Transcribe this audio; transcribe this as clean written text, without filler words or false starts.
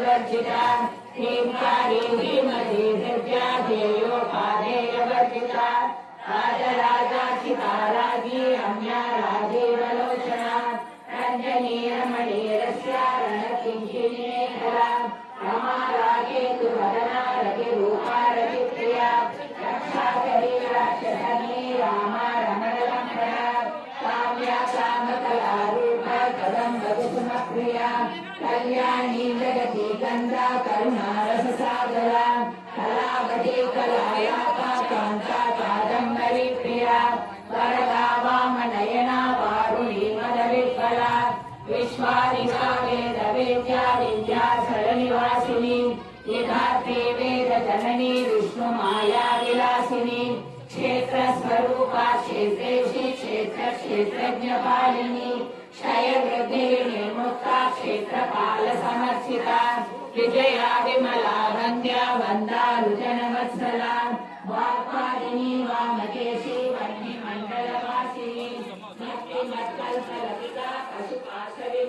विवर्जिता ह्रींकारी ह्रीमती धृत्या ध्येयो पादेयवर्जिता राजराजाचिता Raazi Ramya राजीवलोचना Ranjani रमणीरस्या रणकिङ्किणीकरा Rama रागेतु वदना रतिरूपा Ratipriya रक्षाकरी राक्षसनी Rama रमणलम्बना Kamya कामकलारूपा कदम्बकुसुमप्रिया Kalyani Jagati गन्धा Karuna रससागरा Kalavati कलायापा Kanta Kadambari Priya Varada वामनयना Varuni मदविह्वला विश्वादिका वेदवेद्या विद्याधरनिवासिनी यथार्थे वेदजननी Vishnumaya Vilasini क्षेत्रस्वरूपा क्षेत्रेशी क्षेत्रक्षेत्रज्ञपालिनी क्षयवृद्धिर्निर्मुक्ता क्षेत्रपालसमर्चिता Vijaya Vimla वन्द्या वन्दारुजनवत्सला वाग्वादिनी वामकेशी वह्निमण्डलवासिनी भक्तिमत्कल्पलतिका पशुपाशवि